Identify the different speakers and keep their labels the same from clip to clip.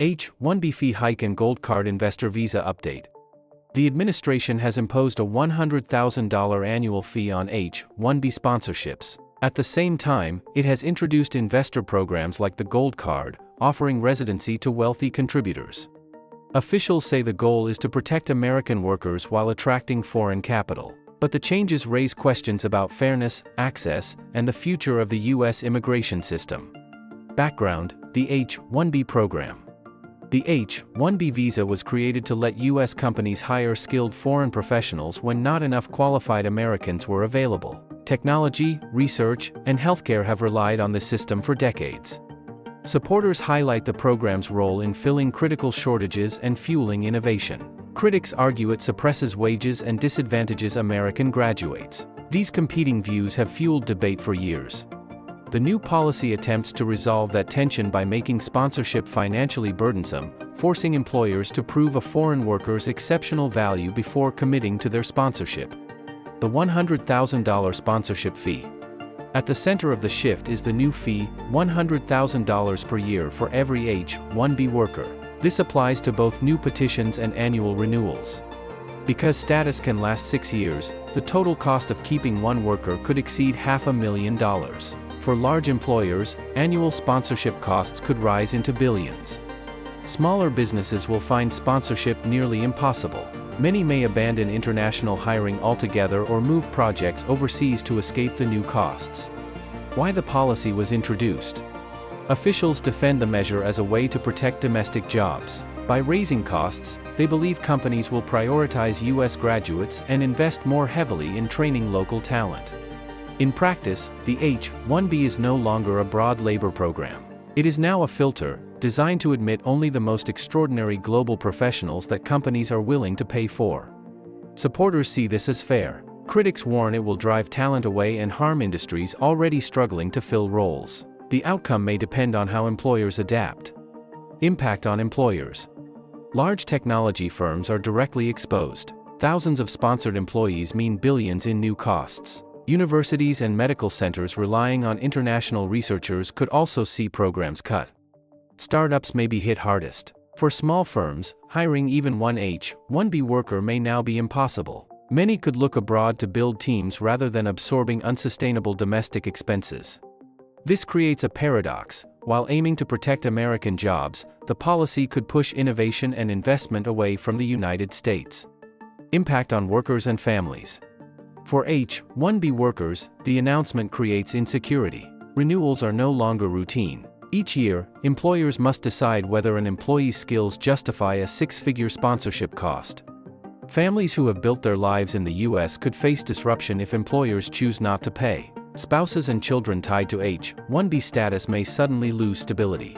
Speaker 1: H-1B fee hike and Gold Card investor visa update. The administration has imposed a $100,000 annual fee on H-1B sponsorships. At the same time, it has introduced investor programs like the Gold Card, offering residency to wealthy contributors. Officials say the goal is to protect American workers while attracting foreign capital. But the changes raise questions about fairness, access, and the future of the U.S. immigration system. Background: the H-1B program. The H-1B visa was created to let U.S. companies hire skilled foreign professionals when not enough qualified Americans were available. Technology, research, and healthcare have relied on this system for decades. Supporters highlight the program's role in filling critical shortages and fueling innovation. Critics argue it suppresses wages and disadvantages American graduates. These competing views have fueled debate for years. The new policy attempts to resolve that tension by making sponsorship financially burdensome, forcing employers to prove a foreign worker's exceptional value before committing to their sponsorship. The $100,000 sponsorship fee. At the center of the shift is the new fee, $100,000 per year for every H-1B worker. This applies to both new petitions and annual renewals. Because status can last 6 years, the total cost of keeping one worker could exceed $500,000. For large employers, annual sponsorship costs could rise into billions. Smaller businesses will find sponsorship nearly impossible. Many may abandon international hiring altogether or move projects overseas to escape the new costs. Why the policy was introduced? Officials defend the measure as a way to protect domestic jobs. By raising costs, they believe companies will prioritize U.S. graduates and invest more heavily in training local talent. In practice, the H-1B is no longer a broad labor program. It is now a filter, designed to admit only the most extraordinary global professionals that companies are willing to pay for. Supporters see this as fair. Critics warn it will drive talent away and harm industries already struggling to fill roles. The outcome may depend on how employers adapt. Impact on employers. Large technology firms are directly exposed. Thousands of sponsored employees mean billions in new costs. Universities and medical centers relying on international researchers could also see programs cut. Startups may be hit hardest. For small firms, hiring even one H-1B worker may now be impossible. Many could look abroad to build teams rather than absorbing unsustainable domestic expenses. This creates a paradox. While aiming to protect American jobs, the policy could push innovation and investment away from the United States. Impact on workers and families. For H-1B workers, the announcement creates insecurity. Renewals are no longer routine. Each year, employers must decide whether an employee's skills justify a six-figure sponsorship cost. Families who have built their lives in the U.S. could face disruption if employers choose not to pay. Spouses and children tied to H-1B status may suddenly lose stability.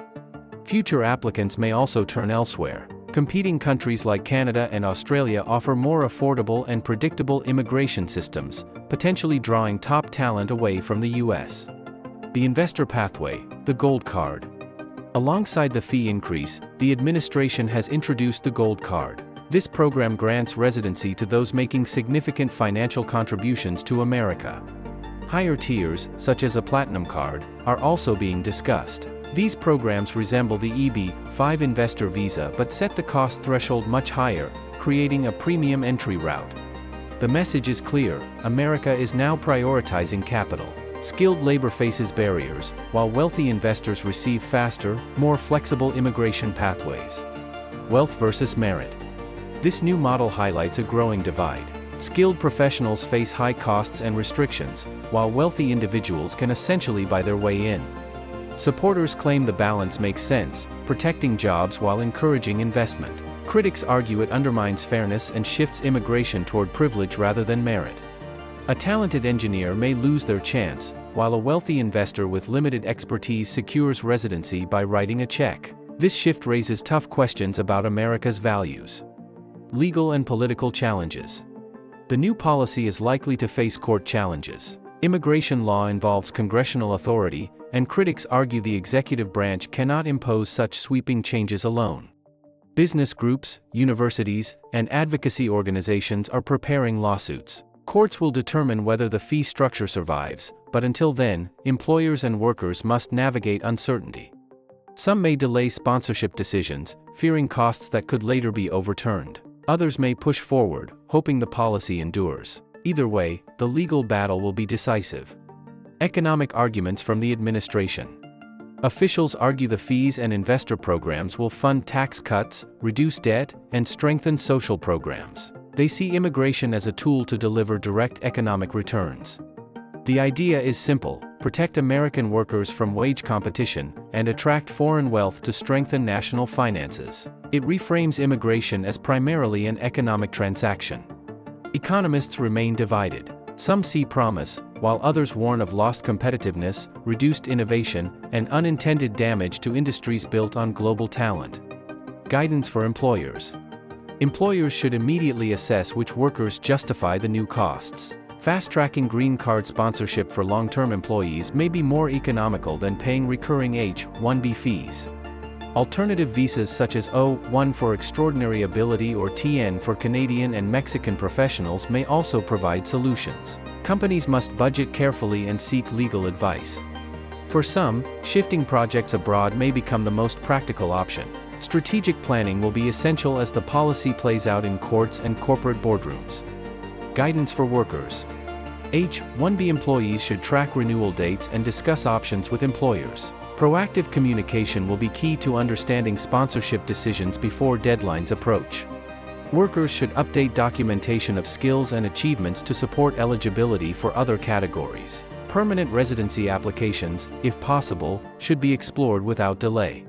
Speaker 1: Future applicants may also turn elsewhere. Competing countries like Canada and Australia offer more affordable and predictable immigration systems, potentially drawing top talent away from the U.S. The investor pathway, the Gold Card. Alongside the fee increase, the administration has introduced the Gold Card. This program grants residency to those making significant financial contributions to America. Higher tiers, such as a Platinum Card, are also being discussed. These programs resemble the EB-5 investor visa but set the cost threshold much higher, creating a premium entry route. The message is clear: America is now prioritizing capital. Skilled labor faces barriers, while wealthy investors receive faster, more flexible immigration pathways. Wealth versus merit. This new model highlights a growing divide. Skilled professionals face high costs and restrictions, while wealthy individuals can essentially buy their way in. Supporters claim the balance makes sense, protecting jobs while encouraging investment. Critics argue it undermines fairness and shifts immigration toward privilege rather than merit. A talented engineer may lose their chance, while a wealthy investor with limited expertise secures residency by writing a check. This shift raises tough questions about America's values. Legal and political challenges. The new policy is likely to face court challenges. Immigration law involves congressional authority, and critics argue the executive branch cannot impose such sweeping changes alone. Business groups, universities, and advocacy organizations are preparing lawsuits. Courts will determine whether the fee structure survives, but until then, employers and workers must navigate uncertainty. Some may delay sponsorship decisions, fearing costs that could later be overturned. Others may push forward, hoping the policy endures. Either way, the legal battle will be decisive. Economic arguments from the administration. Officials argue the fees and investor programs will fund tax cuts, reduce debt, and strengthen social programs. They see immigration as a tool to deliver direct economic returns. The idea is simple: protect American workers from wage competition, and attract foreign wealth to strengthen national finances. It reframes immigration as primarily an economic transaction. Economists remain divided. Some see promise, while others warn of lost competitiveness, reduced innovation, and unintended damage to industries built on global talent. Guidance for employers. Employers should immediately assess which workers justify the new costs. Fast-tracking green card sponsorship for long-term employees may be more economical than paying recurring H-1B fees. Alternative visas such as O-1 for extraordinary ability or TN for Canadian and Mexican professionals may also provide solutions. Companies must budget carefully and seek legal advice. For some, shifting projects abroad may become the most practical option. Strategic planning will be essential as the policy plays out in courts and corporate boardrooms. Guidance for workers. H-1B employees should track renewal dates and discuss options with employers. Proactive communication will be key to understanding sponsorship decisions before deadlines approach. Workers should update documentation of skills and achievements to support eligibility for other categories. Permanent residency applications, if possible, should be explored without delay.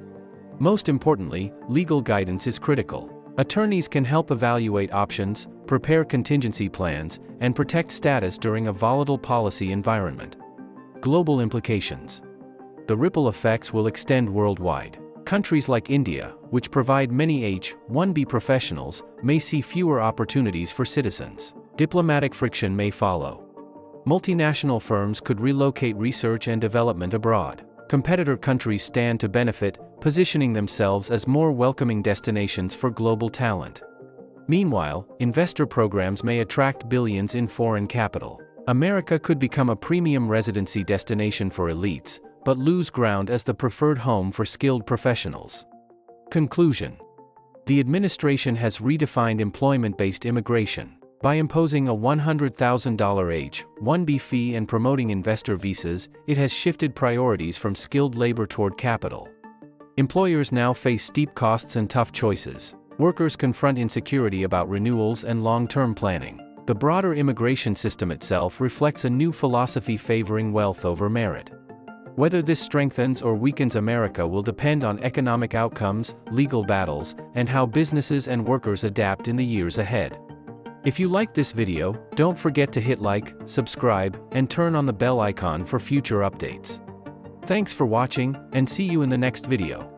Speaker 1: Most importantly, legal guidance is critical. Attorneys can help evaluate options, prepare contingency plans, and protect status during a volatile policy environment. Global implications. The ripple effects will extend worldwide. Countries like India, which provide many H-1B professionals, may see fewer opportunities for citizens. Diplomatic friction may follow. Multinational firms could relocate research and development abroad. Competitor countries stand to benefit, positioning themselves as more welcoming destinations for global talent. Meanwhile, investor programs may attract billions in foreign capital. America could become a premium residency destination for elites, but lose ground as the preferred home for skilled professionals. Conclusion. The administration has redefined employment-based immigration. By imposing a $100,000 H-1B fee and promoting investor visas, it has shifted priorities from skilled labor toward capital. Employers now face steep costs and tough choices. Workers confront insecurity about renewals and long-term planning. The broader immigration system itself reflects a new philosophy favoring wealth over merit. Whether this strengthens or weakens America will depend on economic outcomes, legal battles, and how businesses and workers adapt in the years ahead. If you liked this video, don't forget to hit like, subscribe, and turn on the bell icon for future updates. Thanks for watching, and see you in the next video.